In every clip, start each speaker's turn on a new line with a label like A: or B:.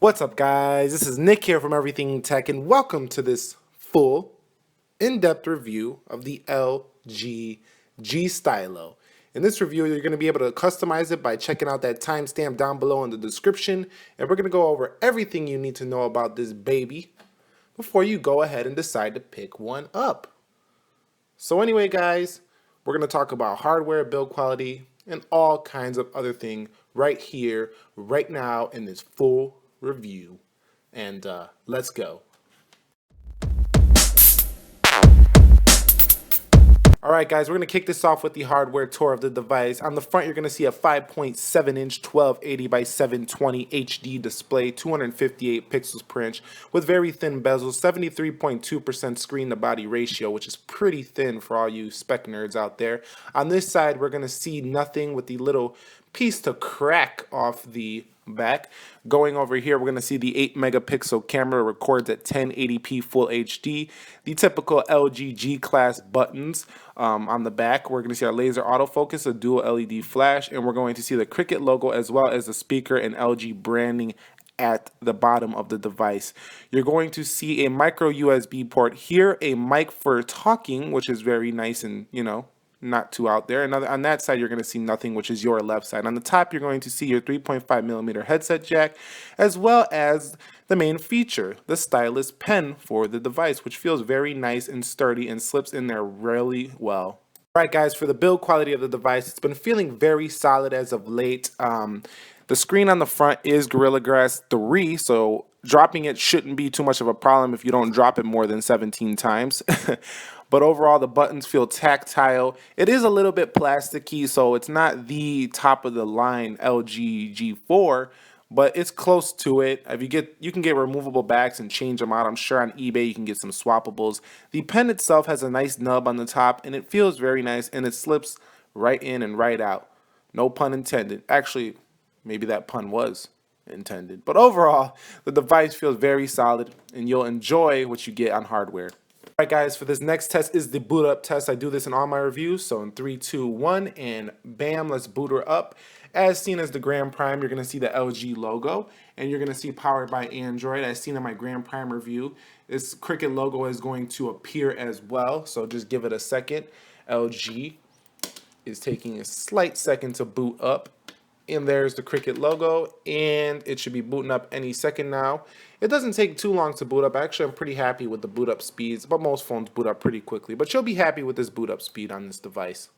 A: What's up, guys? This is Nick here from Everything Tech, and welcome to this full, in-depth review of the LG G Stylo. In this review, you're going to be able to customize it by checking out that timestamp down below in the description, and we're going to go over everything you need to know about this baby before you go ahead and decide to pick one up. So anyway, guys, we're going to talk about hardware, build quality, and all kinds of other things right here, right now in this full review. And let's go. Alright guys, we're going to kick this off with the hardware tour of the device. On the front, you're going to see a 5.7 inch 1280 by 720 HD display, 258 pixels per inch with very thin bezels, 73.2% screen to body ratio, which is pretty thin for all you spec nerds out there. On this side, we're going to see nothing with the little piece to crack off the back. Going over here, we're going to see the 8 megapixel camera records at 1080p full HD. The typical LG G class buttons on the back. We're going to see our laser autofocus, a dual LED flash, and we're going to see the Cricket logo as well as the speaker and LG branding at the bottom of the device. You're going to see a micro USB port here, a mic for talking, which is very nice and, not too out there. Another on that side, you're going to see nothing, which is your left side. On the top, you're going to see your 3.5 millimeter headset jack, as well as the main feature, the stylus pen for the device, which feels very nice and sturdy and slips in there really well. Alright guys, for the build quality of the device, it's been feeling very solid as of late. The screen on the front is Gorilla Glass 3, so dropping it shouldn't be too much of a problem if you don't drop it more than 17 times. But overall, the buttons feel tactile. It is a little bit plasticky, so it's not the top of the line LG G4, but it's close to it. You can get removable backs and change them out. I'm sure on eBay you can get some swappables. The pen itself has a nice nub on the top, and it feels very nice, and it slips right in and right out. No pun intended. Actually, maybe that pun was intended. But overall, the device feels very solid, and you'll enjoy what you get on hardware. Alright guys, for this next test is the boot up test. I do this in all my reviews, so in 3, 2, 1, and bam, let's boot her up. As seen as the Grand Prime, you're going to see the LG logo, and you're going to see powered by Android. As seen in my Grand Prime review, this Cricket logo is going to appear as well, so just give it a second. LG is taking a slight second to boot up. And there's the Cricket logo, and it should be booting up any second now. It doesn't take too long to boot up. Actually, I'm pretty happy with the boot up speeds, but most phones boot up pretty quickly. But you'll be happy with this boot up speed on this device.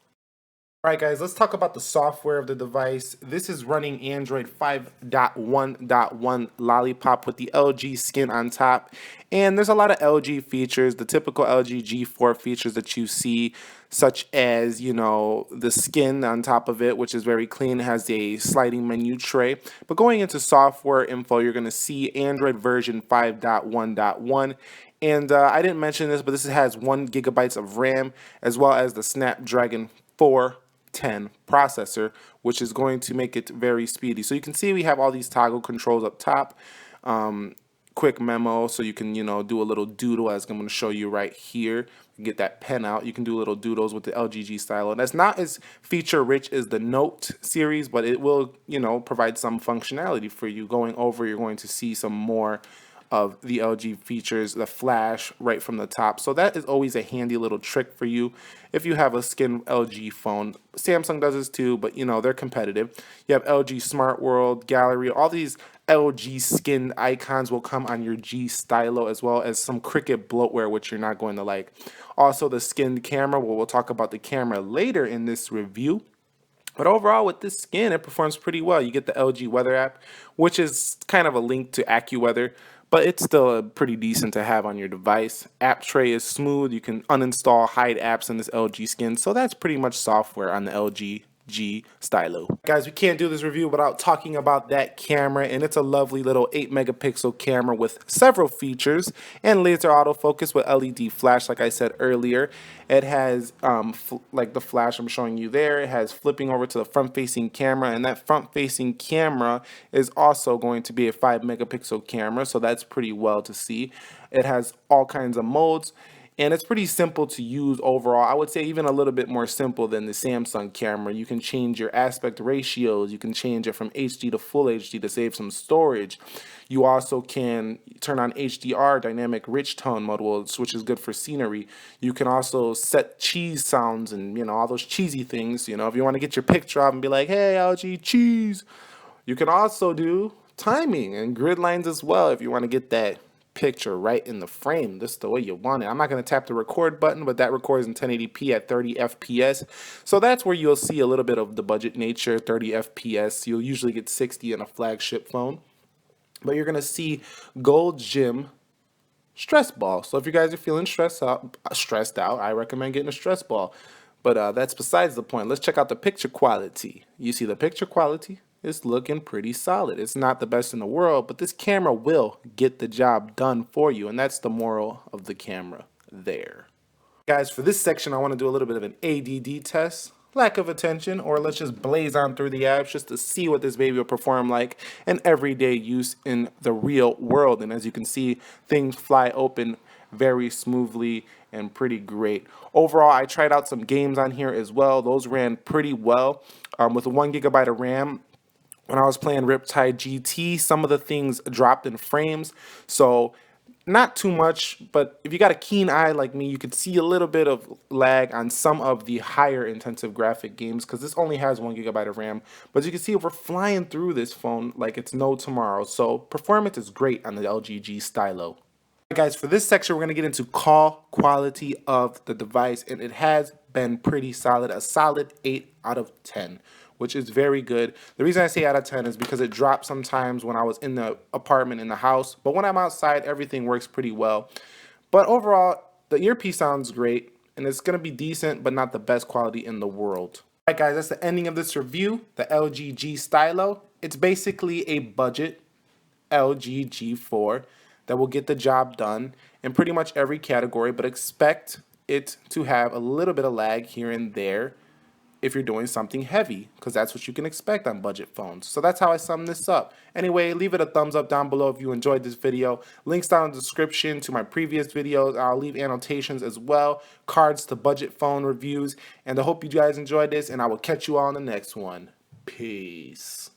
A: Alright guys, let's talk about the software of the device. This is running Android 5.1.1 Lollipop with the LG skin on top. And there's a lot of LG features, the typical LG G4 features that you see, such as, the skin on top of it, which is very clean. It has a sliding menu tray. But going into software info, you're going to see Android version 5.1.1. And I didn't mention this, but this has 1 gigabytes of RAM, as well as the Snapdragon 410 processor, which is going to make it very speedy. So you can see we have all these toggle controls up top. Quick memo, so you can do a little doodle, as I'm going to show you right here. Get that pen out. You can do little doodles with the LG G Stylo. And that's not as feature rich as the Note series, but it will provide some functionality for you. Going over, you're going to see some more of the LG features, the flash right from the top. So that is always a handy little trick for you if you have a skin LG phone. Samsung does this too, but they're competitive. You have LG Smart World, Gallery, all these LG skin icons will come on your G Stylo, as well as some Cricket bloatware, which you're not going to like. Also the skinned camera, we'll talk about the camera later in this review. But overall, with this skin, it performs pretty well. You get the LG Weather app, which is kind of a link to AccuWeather, but it's still pretty decent to have on your device. App tray is smooth. You can uninstall, hide apps in this LG skin. So that's pretty much software on the LG G Stylo. Guys, we can't do this review without talking about that camera, and it's a lovely little 8 megapixel camera with several features and laser autofocus with LED flash, like I said earlier. It has like the flash I'm showing you there. It has flipping over to the front facing camera, and that front facing camera is also going to be a 5 megapixel camera, so that's pretty well to see. It has all kinds of modes. and it's pretty simple to use overall. I would say even a little bit more simple than the Samsung camera. You can change your aspect ratios, you can change it from HD to full HD to save some storage. You also can turn on HDR, dynamic rich tone mode, which is good for scenery. You can also set cheese sounds and all those cheesy things. If you want to get your picture up and be like, hey LG cheese. You can also do timing and grid lines as well if you want to get that picture right in the frame, just the way you want it. I'm not going to tap the record button, but that records in 1080p at 30 FPS. So that's where you'll see a little bit of the budget nature, 30 FPS. You'll usually get 60 in a flagship phone. But you're going to see Gold Gym stress ball. So if you guys are feeling stressed out, I recommend getting a stress ball. But that's besides the point. Let's check out the picture quality. You see the picture quality is looking pretty solid. It's not the best in the world, but this camera will get the job done for you. And that's the moral of the camera there. Guys, for this section, I want to do a little bit of an ADD test. Lack of attention, or let's just blaze on through the apps just to see what this baby will perform like in everyday use in the real world. And as you can see, things fly open very smoothly and pretty great. Overall, I tried out some games on here as well. Those ran pretty well. With a 1 GB of RAM, when I was playing Riptide GT, some of the things dropped in frames. So not too much, but if you got a keen eye like me, you could see a little bit of lag on some of the higher intensive graphic games because this only has 1 GB of RAM. But as you can see, we're flying through this phone like it's no tomorrow. So performance is great on the LG G Stylo. Guys, for this section, we're going to get into call quality of the device, and it has been pretty solid, a solid 8 out of 10, which is very good. The reason I say out of 10 is because it dropped sometimes when I was in the apartment, in the house, but when I'm outside, everything works pretty well. But overall, the earpiece sounds great, and it's going to be decent, but not the best quality in the world. All right, guys, that's the ending of this review, the LG G Stylo. It's basically a budget LG G4 that will get the job done in pretty much every category, but expect it to have a little bit of lag here and there if you're doing something heavy, because that's what you can expect on budget phones. So that's how I sum this up. Anyway, leave it a thumbs up down below if you enjoyed this video. Links down in the description to my previous videos. I'll leave annotations as well, cards to budget phone reviews, and I hope you guys enjoyed this, and I will catch you all in the next one. Peace.